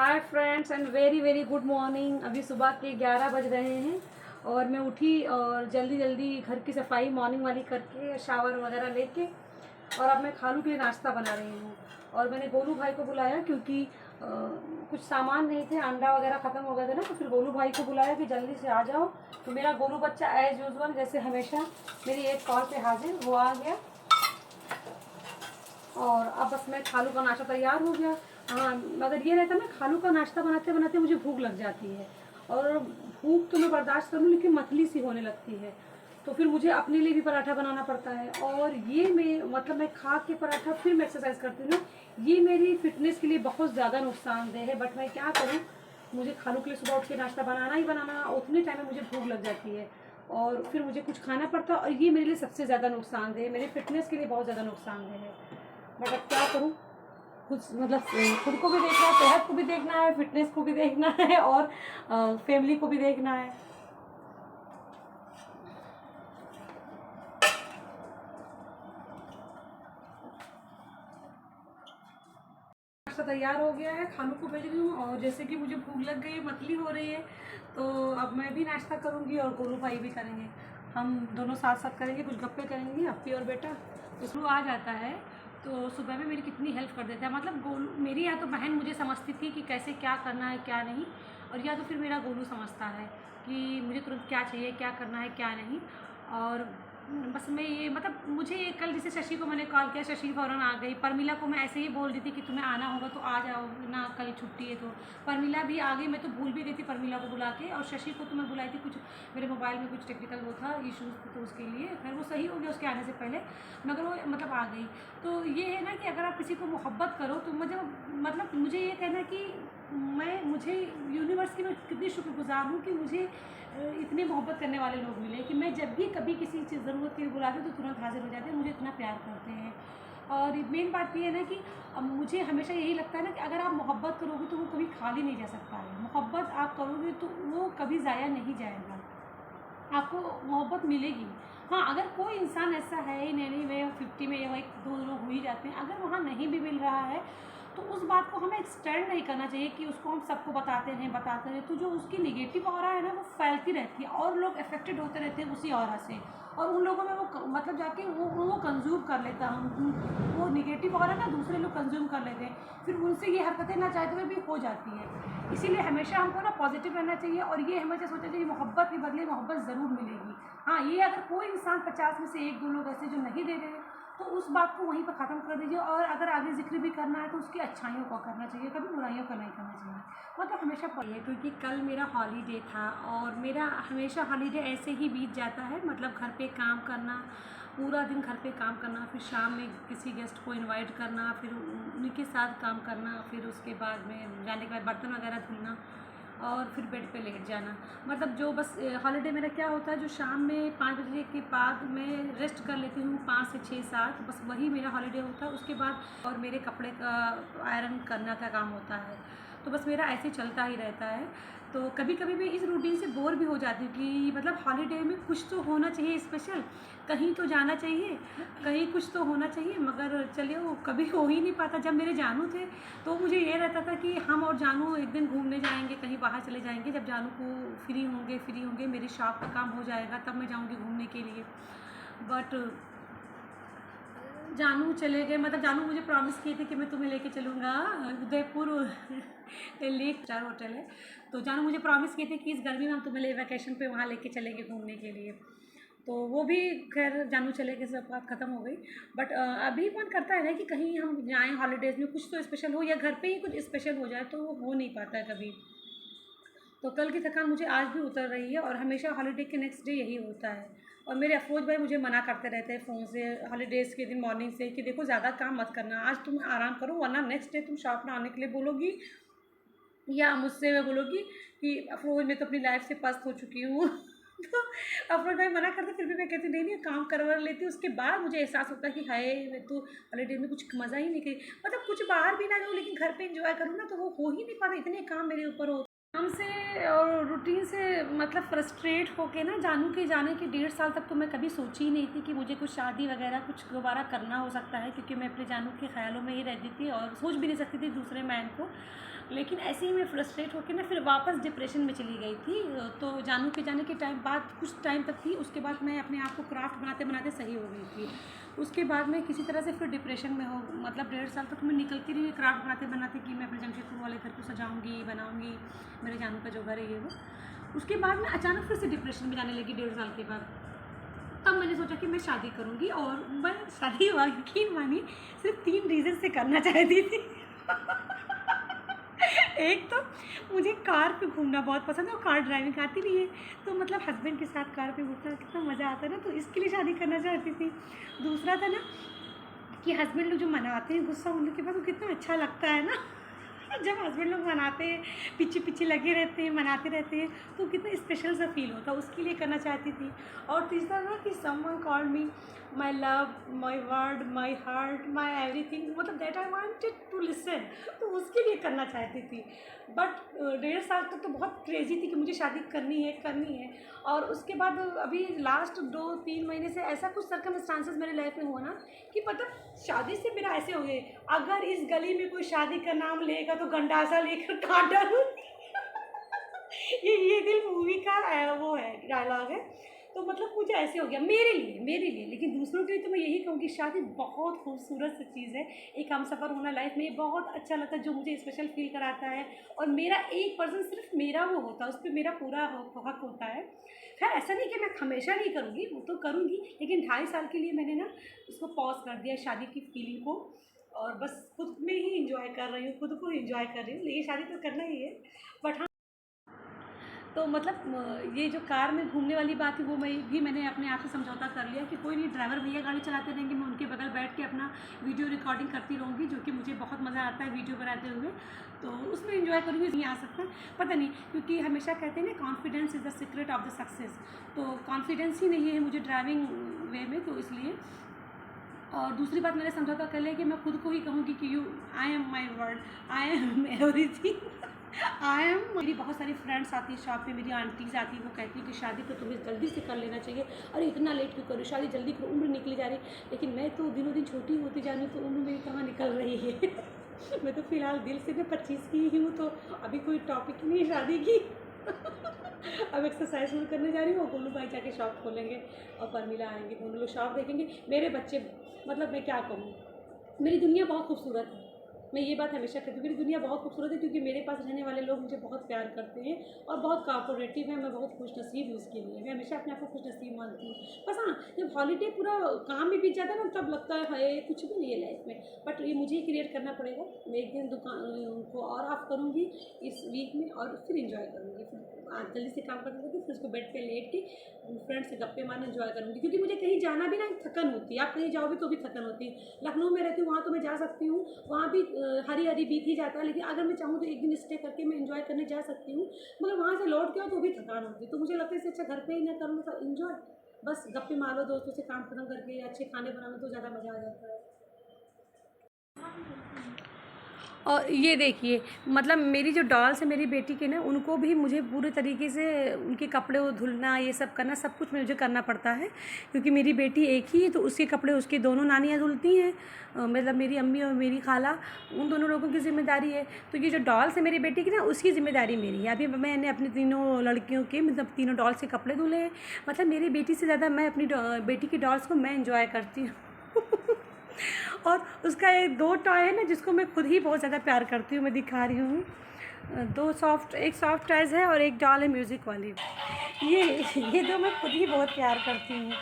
Hi friends and very very good morning. अभी सुबह के 11 बज रहे हैं और मैं उठी और जल्दी जल्दी घर की सफाई मॉर्निंग वाली करके शावर वगैरह लेके और अब मैं खालू के लिए नाश्ता बना रही हूँ। और मैंने गोलू भाई को बुलाया क्योंकि कुछ सामान नहीं थे, अंडा वगैरह ख़त्म हो गए थे ना, तो फिर गोलू भाई को बुलाया कि जल्दी से आ जाओ। तो मेरा गोलू बच्चा एज यूजुअल जैसे हमेशा मेरी एक कॉल पे हाजिर, वो आ गया और अब बस मैं खालू का नाश्ता तैयार हो गया। हाँ, मगर ये रहता है ना, खालू का नाश्ता बनाते बनाते मुझे भूख लग जाती है और भूख तो मैं बर्दाश्त करूँ लेकिन मतली सी होने लगती है, तो फिर मुझे अपने लिए भी पराठा बनाना पड़ता है। और ये मैं खा के पराठा फिर मैं एक्सरसाइज करती हूँ। ये मेरी फिटनेस के लिए बहुत ज़्यादा नुकसानदेह है, बट मैं क्या करूँ, मुझे खालू के लिए सुबह उठ के नाश्ता बनाना ही बनाना। उतने टाइम में मुझे भूख लग जाती है और फिर मुझे कुछ खाना पड़ता है और ये मेरे लिए सबसे ज़्यादा नुकसानदेह है, मेरी फिटनेस के लिए बहुत ज़्यादा नुकसानदेह है। बट अब क्या करूँ, कुछ खुद को भी देखना है, सेहत को भी देखना है, फिटनेस को भी देखना है और फैमिली को भी देखना है। नाश्ता तैयार हो गया है, खानों को भेज रही हूँ और जैसे कि मुझे भूख लग गई, मतली हो रही है, तो अब मैं भी नाश्ता करूँगी और गोलू भाई भी करेंगे। हम दोनों साथ साथ करेंगे, कुछ गप्पे करेंगे, अप्पी और बेटा। उसको आ जाता है तो सुबह में मेरी कितनी हेल्प कर देता है। मतलब गोलू, मेरी या तो बहन मुझे समझती थी कि कैसे क्या करना है क्या नहीं, और या तो फिर मेरा गोलू समझता है कि मुझे तुरंत क्या चाहिए, क्या करना है क्या नहीं। और बस मैं ये मतलब मुझे कल जैसे शशि को मैंने कॉल किया, शशि फ़ौरन आ गई। परमिला को मैं ऐसे ही बोल रही थी कि तुम्हें आना होगा तो आ जाओ ना, कल छुट्टी है। तो परमिला भी आ गई, मैं तो भूल भी गई थी परमिला को बुला के। और शशि को तो मैं बुलाई थी, कुछ मेरे मोबाइल में कुछ टेक्निकल वो था, इशूज़ थे, तो उसके लिए फिर वो सही हो गया उसके आने से पहले, मगर वो मतलब आ गई। तो ये है ना कि अगर आप किसी को मोहब्बत करो तो मुझे ये कहना है कि मुझे यूनिवर्स की मैं कितनी शुक्रगुजार हूँ कि मुझे इतने मोहब्बत करने वाले लोग मिले, कि मैं जब भी कभी किसी चीज़ ज़रूरत के लिए बुलाती हूँ तो तुरंत हाजिर हो जाते हैं, मुझे इतना प्यार करते हैं। और मेन बात ये है ना कि मुझे हमेशा यही लगता है ना कि अगर आप मोहब्बत करोगे तो वो कभी खाली नहीं जा सकता है। मोहब्बत आप करोगे तो वो कभी ज़ाया नहीं जाएगा, आपको मोहब्बत मिलेगी। हाँ, अगर कोई इंसान ऐसा है ही नहीं में 50 में या 1-2 लोग हो ही जाते हैं, अगर वहाँ नहीं भी मिल रहा है तो उस बात को हमें एक्सटेंड नहीं करना चाहिए कि उसको हम सबको बताते रहें। तो जो उसकी निगेटिव ऑरा है ना, वो फैलती रहती है और लोग अफेक्टेड होते रहते हैं उसी ऑरा से, और उन लोगों में वो मतलब जाके वो कंज्यूम कर लेता है, वो निगेटिव ऑरा ना दूसरे लोग कंज्यूम कर लेते हैं, फिर उनसे ये हरकतें ना चाहते हुए भी हो जाती है। इसीलिए हमेशा हमको ना पॉजिटिव रहना चाहिए और ये हमेशा सोचना चाहिए मोहब्बत के बदले मोहब्बत ज़रूर मिलेगी। हाँ, ये अगर कोई इंसान 50 में से 1-2 लोग ऐसे जो नहीं दे रहे हैं तो उस बात को वहीं पर ख़त्म कर दीजिए, और अगर आगे जिक्र भी करना है तो उसकी अच्छाइयों को करना चाहिए, कभी बुराइयों का नहीं करना चाहिए। मतलब हमेशा पढ़िए, क्योंकि कल मेरा हॉलीडे था और मेरा हमेशा हॉलीडे ऐसे ही बीत जाता है। मतलब घर पे काम करना, पूरा दिन घर पे काम करना, फिर शाम में किसी गेस्ट को इनवाइट करना, फिर उनके साथ काम करना, फिर उसके बाद में जाने के बाद बर्तन वगैरह धुलना और फिर बेड पे लेट जाना। मतलब जो बस हॉलीडे मेरा क्या होता है, जो शाम में 5 बजे के बाद मैं रेस्ट कर लेती हूँ, 5 से 6-7, बस वही मेरा हॉलीडे होता है। उसके बाद और मेरे कपड़े का आयरन करना का काम होता है, तो बस मेरा ऐसे चलता ही रहता है। तो कभी कभी मैं इस रूटीन से बोर भी हो जाती हूँ कि मतलब हॉलीडे में कुछ तो होना चाहिए स्पेशल, कहीं तो जाना चाहिए, कहीं कुछ तो होना चाहिए, मगर चलिए वो कभी हो ही नहीं पाता। जब मेरे जानू थे तो मुझे ये रहता था कि हम और जानू एक दिन घूमने जाएंगे, कहीं बाहर चले जाएंगे, जब जानू को फ्री होंगे मेरी शॉप का काम हो जाएगा तब मैं जाऊँगी घूमने के लिए। बट जानू चले गए, मतलब जानू मुझे प्रॉमिस किए थे कि मैं तुम्हें लेके चलूँगा उदयपुर लेक स्टार होटल है, तो जानू मुझे प्रॉमिस किए थे कि इस गर्मी में हम तुम्हें वैकेशन पे वहाँ लेके चलेंगे घूमने के लिए। तो वो भी खैर जानू चले गए, सब बात ख़त्म हो गई। बट अभी मन करता है ना कि कहीं हम जाएँ हॉलीडेज़ में, कुछ तो स्पेशल हो या घर पे ही कुछ स्पेशल हो जाए, तो वो हो नहीं पाता है कभी। तो कल की थकान मुझे आज भी उतर रही है और हमेशा हॉलीडे के नेक्स्ट डे यही होता है। और मेरे अफरोज़ भाई मुझे मना करते रहते हैं फ़ोन से हॉलीडेज़ के दिन मॉर्निंग से कि देखो ज़्यादा काम मत करना, आज तुम आराम करो वरना नेक्स्ट डे तुम शॉप में आने के लिए बोलोगी या मुझसे मैं बोलोगी कि अफरोज़ मैं तो अपनी लाइफ से पस्त हो चुकी हूँ। तो अफरोज़ भाई मना करते, फिर भी मैं कहती नहीं काम करवा लेती हूँ। उसके बाद मुझे एहसास होता है कि हाय मैं तो हॉलीडे में कुछ मज़ा ही नहीं करी, मतलब कुछ बाहर भी ना जाऊँ लेकिन घर पे एंजॉय करूँ ना, तो वो हो ही नहीं पाता, इतने काम मेरे ऊपर हो काम से और रूटीन से। मतलब फ्रस्ट्रेट होके ना, जानू के जाने के 1.5 साल तक तो मैं कभी सोची ही नहीं थी कि मुझे कुछ शादी वगैरह कुछ दोबारा करना हो सकता है, क्योंकि मैं अपने जानू के ख्यालों में ही रहती थी और सोच भी नहीं सकती थी दूसरे मैन को। लेकिन ऐसे ही मैं फ्रस्ट्रेट होकर ना फिर वापस डिप्रेशन में चली गई थी। तो जानू के जाने के टाइम बाद कुछ टाइम तक थी, उसके बाद मैं अपने आप को क्राफ्ट बनाते बनाते सही हो गई थी। उसके बाद मैं किसी तरह से फिर डिप्रेशन में हो, मतलब 1.5 साल तक मैं निकलती रही क्राफ्ट बनाते बनाते कि मैं अपने जमशेदपुर वाले घर को सजाऊँगी, बनाऊँगी, मेरे जानू का जो घर है ये वो। उसके बाद मैं अचानक फिर से डिप्रेशन में जाने लगी 1.5 साल के बाद। तब मैंने सोचा कि मैं शादी करूँगी, और मैं शादी यकीन मानिए सिर्फ 3 रीज़न से करना चाहती थी। एक तो मुझे कार पे घूमना बहुत पसंद है और कार ड्राइविंग आती नहीं है, तो मतलब हस्बैंड के साथ कार पे घूमना कितना मज़ा आता है ना, तो इसके लिए शादी करना चाहती थी। दूसरा था ना कि हस्बैंड लोग जो मनाते हैं गुस्सा होने के बाद, वो कितना अच्छा लगता है ना। जब हस्बैंड लोग मनाते हैं, पीछे पीछे लगे रहते हैं, मनाते रहते हैं, तो कितना स्पेशल सा फील होता है, उसके लिए करना चाहती थी। और तीसरा ना कि someone called me my love, my word, my heart, my everything, मतलब that I wanted to listen, तो उसके लिए करना चाहती थी। बट 1.5 साल तक तो बहुत क्रेजी थी कि मुझे शादी करनी है करनी है। और उसके बाद अभी लास्ट 2-3 महीने से ऐसा कुछ सर्कमस्टांसेस मेरे लाइफ में हुआ ना कि मतलब शादी से मेरा ऐसे हो गए, अगर इस गली में कोई शादी का नाम लेगा तो गंडासा लेकर काट डालूँ। ये दिल मूवी का वो है, डायलॉग है। तो मतलब मुझे ऐसे हो गया मेरे लिए, लेकिन दूसरों के लिए तो मैं यही कहूँगी, शादी बहुत खूबसूरत सी चीज़ है। एक हमसफ़र होना लाइफ में बहुत अच्छा लगता है, जो मुझे स्पेशल फील कराता है। और मेरा एक पर्सन सिर्फ मेरा वो होता है, उस पर मेरा पूरा हक होता है। खैर ऐसा नहीं कि मैं हमेशा नहीं करूँगी, वो तो करूँगी, लेकिन 2.5 साल के लिए मैंने ना उसको पॉज कर दिया, शादी की फीलिंग को, और बस खुद में ही इंजॉय कर रही हूँ, खुद को इंजॉय कर रही हूँ। लेकिन शादी तो करना ही है। बट हाँ, तो मतलब ये जो कार में घूमने वाली बात है, वो मैंने अपने आप से समझौता कर लिया कि कोई नहीं, ड्राइवर भैया गाड़ी चलाते रहेंगे, मैं उनके बगल बैठ के अपना वीडियो रिकॉर्डिंग करती रहूँगी, जो कि मुझे बहुत मज़ा आता है वीडियो बनाते हुए, तो उसमें एंजॉय करूँगी। नहीं आ सकता, पता नहीं, क्योंकि हमेशा कहते हैं ना confidence is the secret of the success, तो कॉन्फिडेंस ही नहीं है मुझे ड्राइविंग वे में, तो इसलिए। और दूसरी बात मैंने समझौता कर लिया कि मैं खुद को ही कहूँगी कि I am my word, I am everything, I am. मेरी बहुत सारी फ्रेंड्स आती है शॉप पे, मेरी आंटीज़ आती है, वो कहती है कि शादी तो तुम्हें जल्दी से कर लेना चाहिए, अरे इतना लेट क्यों करो, शादी जल्दी करो, उम्र निकली जा रही। लेकिन मैं तो दिनों दिन छोटी होती जा रही हूँ, तो उम्र मेरी कहाँ निकल रही है। मैं तो फ़िलहाल दिल से मैं 25 की ही हूँ, तो अभी कोई टॉपिक नहीं है शादी की। अब एक्सरसाइज शुरू करने जा रही हूँ, और गोलू भाई जाके शॉप खोलेंगे और परमिला आएंगे, दोनों लोग शॉप देखेंगे। मेरे बच्चे, मतलब मैं क्या कहूँ, मेरी दुनिया बहुत खूबसूरत है। मैं ये बात हमेशा कहती हूँ, मेरी दुनिया बहुत खूबसूरत है, क्योंकि मेरे पास रहने वाले लोग मुझे बहुत प्यार करते हैं और बहुत कोऑपरेटिव हैं। मैं बहुत खुशनसीब हूँ इसके लिए, मैं हमेशा अपने आप को खुशनसीब मानती हूँ। बस हाँ, जब हॉलीडे पूरा काम में बीत जाता है ना, तब लगता है हाय कुछ भी नहीं है लाइफ में। बट ये मुझे ही क्रिएट करना पड़ेगा। मैं एक दिन दुकान को और ऑफ करूँगी इस वीक में, और फिर इंजॉय करूँगी, फिर जल्दी से काम करते करते फिर उसको बेड पे लेट के फ्रेंड से गप्पे मारना इंजॉय करूँगी, क्योंकि मुझे कहीं जाना भी ना थकन होती है। आप कहीं जाओ भी तो भी थकन होती है। लखनऊ में रहती हूँ, वहाँ तो मैं जा सकती हूँ, वहाँ भी हरी हरी बीत ही जाता है, लेकिन अगर मैं चाहूँ तो एक दिन स्टे करके मैं इंजॉय करने जा सकती हूँ, मगर वहाँ से लौट के आओ तो भी थकान होती है। तो मुझे लगता है इससे अच्छा घर पे ही ना करूँ तो इंजॉय, बस गप्पे मारो दोस्तों से, काम खत्म करके अच्छे खाने बनाने तो ज़्यादा मज़ा आ जाता है। और ये देखिए, मतलब मेरी जो डॉल्स है मेरी बेटी के ना, उनको भी मुझे पूरे तरीके से उनके कपड़े धुलना, ये सब करना, सब कुछ मुझे करना पड़ता है, क्योंकि मेरी बेटी एक ही है, तो उसके कपड़े उसकी दोनों नानियाँ धुलती हैं, मतलब मेरी अम्मी और मेरी खाला, उन दोनों लोगों की ज़िम्मेदारी है। तो ये जो डॉल्स है मेरी बेटी की ना, उसकी ज़िम्मेदारी मेरी है। अभी मैंने अपनी तीनों लड़कियों के, मतलब तीनों डॉल्स के कपड़े धुले हैं। मतलब मेरी बेटी से ज़्यादा मैं अपनी बेटी की डॉल्स को मैं एंजॉय करती हूँ। और उसका एक 2 टॉय है ना, जिसको मैं खुद ही बहुत ज़्यादा प्यार करती हूँ, मैं दिखा रही हूँ। एक सॉफ्ट टॉयज़ है और एक डॉल है म्यूज़िक वाली। ये 2 मैं खुद ही बहुत प्यार करती हूँ।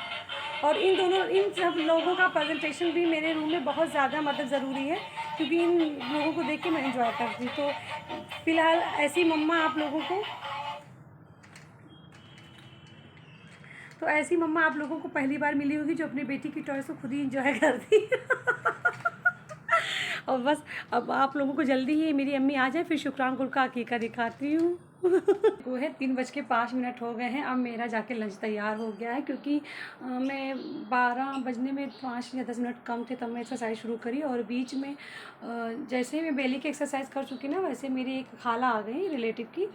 और इन सब लोगों का प्रेजेंटेशन भी मेरे रूम में बहुत ज़्यादा मतलब ज़रूरी है, क्योंकि इन लोगों को देख के मैं एंजॉय करती हूँ। तो फ़िलहाल ऐसी मम्मा आप लोगों को पहली बार मिली होगी, जो अपनी बेटी की टॉयज़ को खुद ही एंजॉय करती है। और बस अब आप लोगों को जल्दी ही मेरी अम्मी आ जाए, फिर शुक्रान गुल का अकीका दिखाती हूँ। वो है 3:05 हो गए हैं। अब मेरा जाके लंच तैयार हो गया है, क्योंकि मैं 12 बजने में 5 या 10 मिनट कम थे तब मैं एक्सरसाइज शुरू करी। और बीच में जैसे ही मैं बेली की एक्सरसाइज कर चुकी ना, वैसे मेरी एक खाला आ गई रिलेटिव की,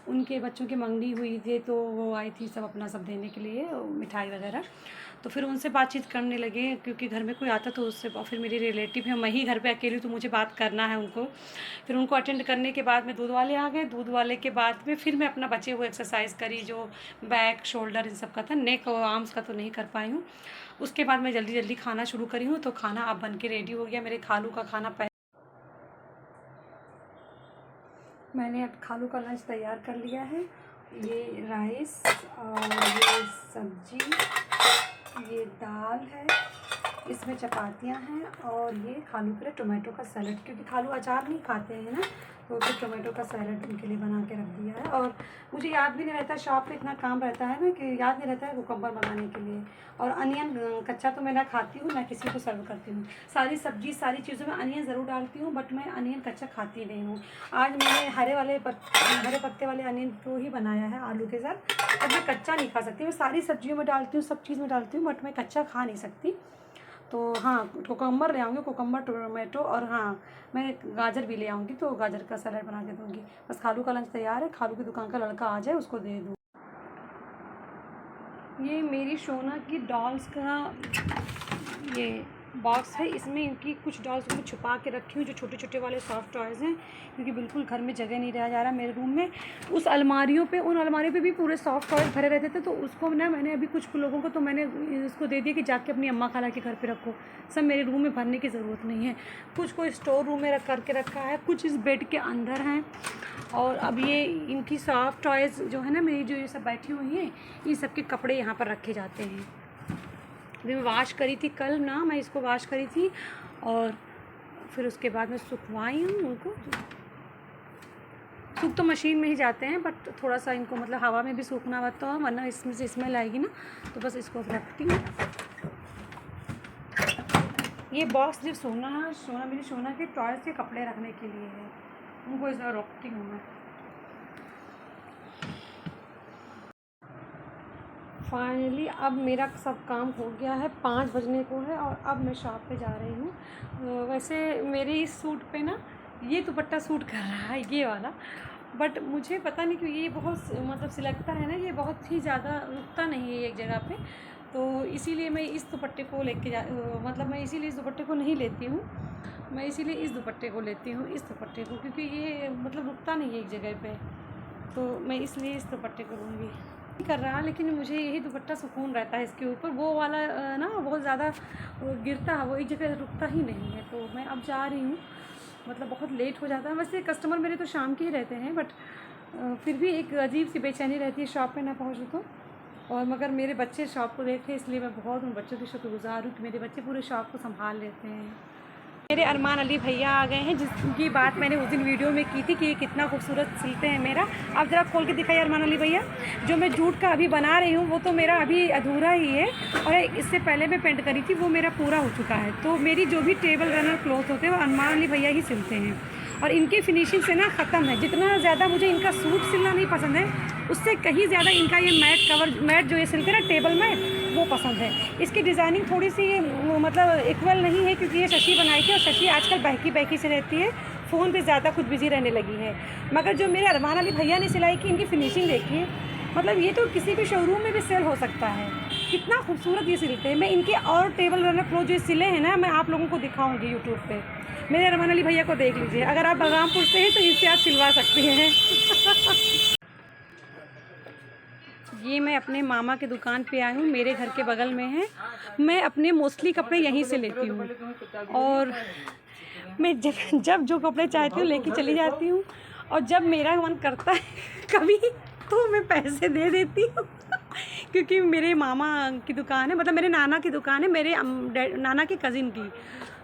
उनके बच्चों की मंगनी हुई थी, तो वो आई थी सब अपना सब देने के लिए, मिठाई वगैरह। तो फिर उनसे बातचीत करने लगे, क्योंकि घर में कोई आता तो उससे, और फिर मेरी रिलेटिव है, मैं ही घर पे अकेली, तो मुझे बात करना है उनको। फिर उनको अटेंड करने के बाद में दूध वाले आ गए। दूध वाले के बाद में फिर मैं अपना बचे हुए एक्सरसाइज करी, जो बैक शोल्डर इन सब का था। नेक और आर्म्स का तो नहीं कर पाई हूँ। उसके बाद मैं जल्दी जल्दी खाना शुरू करी हूँ। तो खाना अब बन के रेडी हो गया। मेरे खालू का खाना मैंने अब खालू का लंच तैयार कर लिया है। ये राइस और ये सब्जी, ये दाल है, इसमें चपातियाँ हैं, और ये खालू के लिए टोमेटो का सैलड, क्योंकि खालू अचार नहीं खाते हैं ना, तो फिर टोमेटो का सैलड उनके लिए बना के रख दिया है। और मुझे याद भी नहीं रहता, शॉप पे इतना काम रहता है ना कि याद नहीं रहता है कुकम्बर बनाने के लिए। और अनियन कच्चा तो मैं ना खाती हूँ, ना किसी को सर्व करती हूँ। सारी सब्जी सारी चीज़ों में अनियन ज़रूर डालती हूँ, बट मैं अनियन कच्चा खाती नहीं हूँ। आज मैंने हरे पत्ते वाले अनियन को ही बनाया है आलू के साथ। अब मैं कच्चा नहीं खा सकती, मैं सारी सब्जियों में डालती हूँ, सब चीज़ में डालती हूँ, बट मैं कच्चा खा नहीं सकती। तो हाँ, कोकम्बर ले आऊँगी, कोकम्बर टोमेटो, और हाँ मैं गाजर भी ले आऊँगी, तो गाजर का सलाद बना के दूँगी। बस खालू का लंच तैयार है, खालू की दुकान का लड़का आ जाए उसको दे दूँ। ये मेरी सोना की डॉल्स का ये बॉक्स है। इसमें इनकी कुछ डॉल्स को छुपा के रखी हूँ, जो छोटे छोटे वाले सॉफ्ट टॉयज़ हैं, क्योंकि बिल्कुल घर में जगह नहीं रह जा रहा मेरे रूम में। उन अलमारियों पे भी पूरे सॉफ्ट टॉयज़ भरे रहते थे, तो उसको ना मैंने अभी कुछ लोगों को तो मैंने इसको दे दिया कि जाके अपनी अम्मा खाला के घर पे रखो। सब मेरे रूम में भरने की ज़रूरत नहीं है। कुछ को स्टोर रूम में करके रखा है, कुछ इस बेड के अंदर हैं। और अब ये इनकी सॉफ्ट टॉयज़ जो है ना, मेरी जो ये सब बैठी हुई हैं, ये सब के कपड़े यहाँ पर रखे जाते हैं। अभी मैं वॉश करी थी कल ना, मैं इसको वॉश करी थी, और फिर उसके बाद मैं सुखवाई हूँ उनको। सूख तो मशीन में ही जाते हैं, बट थोड़ा सा इनको मतलब हवा में भी सूखना होता है, वरना इसमें से स्मेल आएगी ना, तो बस इसको रखती हूँ। ये बॉक्स जो मेरी सोना के टॉयज़ के कपड़े रखने के लिए है, उनको इसमें रखती हूँ मैं। फाइनली अब मेरा सब काम हो गया है, 5 बजने को है, और अब मैं शॉप पे जा रही हूँ। वैसे मेरे इस सूट पे ना ये दुपट्टा सूट कर रहा है, ये वाला, बट मुझे पता नहीं क्यों ये बहुत मतलब सिलकता है ना, ये बहुत ही ज़्यादा रुकता नहीं है एक जगह पे, तो इसीलिए मैं इस दुपट्टे को मैं इसीलिए इस दुपट्टे को नहीं लेती हूँ। मैं इसीलिए इस दुपट्टे को लेती हूँ, इस दुपट्टे को, क्योंकि ये मतलब रुकता नहीं है एक जगह पे, तो मैं इसलिए इस दुपट्टे को लूँगी। कर रहा, लेकिन मुझे यही दुपट्टा सुकून रहता है इसके ऊपर। वो वाला ना बहुत ज़्यादा गिरता है, वो एक जगह रुकता ही नहीं है। तो मैं अब जा रही हूँ, मतलब बहुत लेट हो जाता है। वैसे कस्टमर मेरे तो शाम के ही रहते हैं, बट फिर भी एक अजीब सी बेचैनी रहती है शॉप पे ना पहुँचूँ तो। और मगर मेरे बच्चे शॉप को देखे, इसलिए मैं बहुत उन बच्चों की शुक्रगुज़ार हूँ कि मेरे बच्चे पूरे शॉप को संभाल लेते हैं। मेरे अरमान अली भैया आ गए हैं, जिसकी बात मैंने उस दिन वीडियो में की थी कि ये कितना खूबसूरत सिलते हैं मेरा। आप ज़रा खोल के दिखाइए अरमान अली भैया। जो मैं जूट का अभी बना रही हूँ वो तो मेरा अभी अधूरा ही है, और इससे पहले मैं पेंट करी थी, वो मेरा पूरा हो चुका है। तो मेरी जो भी टेबल रनर क्लॉथ होते हैं वो अरमान अली भैया ही सिलते हैं, और इनकी फिनिशिंग से ना ख़त्म है। जितना ज़्यादा मुझे इनका सूट सिलना नहीं पसंद है, उससे कहीं ज़्यादा इनका ये मैट जो ये सिलते हैं ना, टेबल मैट, वो पसंद है। इसकी डिज़ाइनिंग थोड़ी सी मतलब इक्वल नहीं है, क्योंकि ये शशि बनाई थी, और शशि आजकल बहकी से रहती है, फ़ोन पे ज़्यादा कुछ बिजी रहने लगी है। मगर जो मेरे अरमान अली भैया ने सिलाई की, इनकी फिनिशिंग देखिए, मतलब ये तो किसी भी शोरूम में भी सेल हो सकता है। कितना खूबसूरत ये सिलते हैं। मैं इनके और टेबल रनर क्लॉथ जो सिले हैं ना, मैं आप लोगों को दिखाऊंगी यूट्यूब पे। मेरे अरमान अली भैया को देख लीजिए, अगर आप बलरामपुर से हैं तो इनसे आप सिलवा सकती हैं। ये मैं अपने मामा की दुकान पे आई हूँ, मेरे घर के बगल में है। मैं अपने मोस्टली कपड़े यहीं से लेती हूँ, और मैं जब जो कपड़े चाहती हूँ लेके चली जाती हूँ, और जब मेरा मन करता है कभी, तो मैं पैसे दे देती हूँ। क्योंकि मेरे मामा की दुकान है, मतलब मेरे नाना की दुकान है, मेरे नाना के कज़िन की।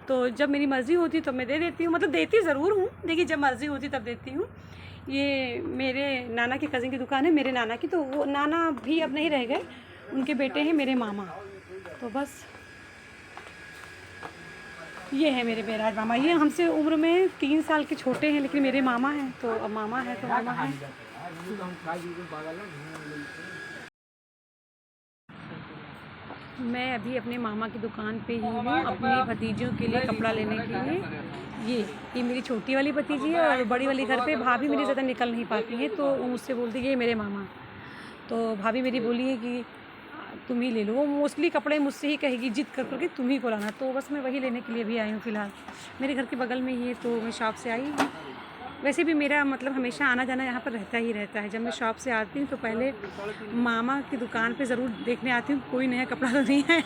तो जब मेरी मर्ज़ी होती तो मैं दे देती हूँ, मतलब देती ज़रूर हूँ, लेकिन जब मर्ज़ी होती तब देती हूँ। ये मेरे नाना के कज़िन की दुकान है, मेरे नाना की। तो वो नाना भी अब नहीं रह गए, उनके बेटे हैं मेरे मामा। तो बस ये है मेरे बेराज मामा। ये हमसे उम्र में 3 साल के छोटे हैं, लेकिन मेरे मामा हैं, तो अब मामा है तो मामा है। मैं अभी अपने मामा की दुकान पे ही हूँ अपनी भतीजियों के लिए कपड़ा लेने के लिए। ये मेरी छोटी वाली भतीजी है और बड़ी वाली घर पे भाभी मेरी ज़्यादा निकल नहीं पाती हैं, तो वो मुझसे बोलती है ये मेरे मामा। तो भाभी मेरी बोली है कि तुम ही ले लो। वो मोस्टली कपड़े मुझसे ही कहेगी जिद कर कर के तुम ही को लाना, तो बस मैं वही लेने के लिए भी आई हूँ फ़िलहाल। मेरे घर के बगल में ही है तो मैं शॉप से आई हूँ। वैसे भी मेरा मतलब हमेशा आना जाना यहाँ पर रहता ही रहता है। जब मैं शॉप से आती हूँ तो पहले मामा की दुकान पे ज़रूर देखने आती हूँ कोई नया कपड़ा तो नहीं है।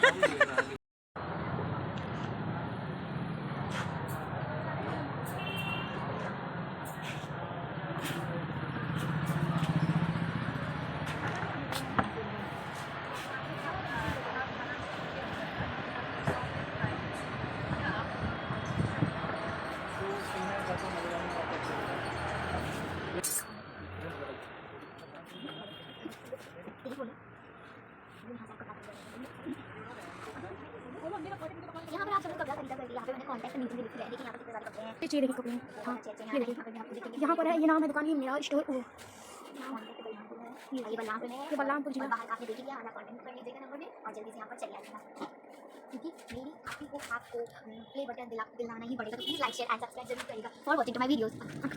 यहाँ पर आप सब कपड़ा खरीदा करके यहाँ पे मैंने कॉन्टैक्ट नीचे भी लिख दिया है। देखिए यहाँ पे कितने सारे कपड़े हैं। ये देखिए कपड़े, हाँ ये देखिए यहाँ पर है, ये नाम है दुकान की मेरा स्टोर। ओ ये बलरामपुर जिला। बाहर आपने देख लिया, आधा कॉन्टैक्ट कर लीजिएगा नंबर में और जल्दी से यहाँ पर चले आइएगा, क्योंकि मेरी आपको प्ले बटन दिलाना ही पड़ेगा। तो please like share and subscribe जरूर करिएगा फॉर वॉचिंग माय वीडियोस।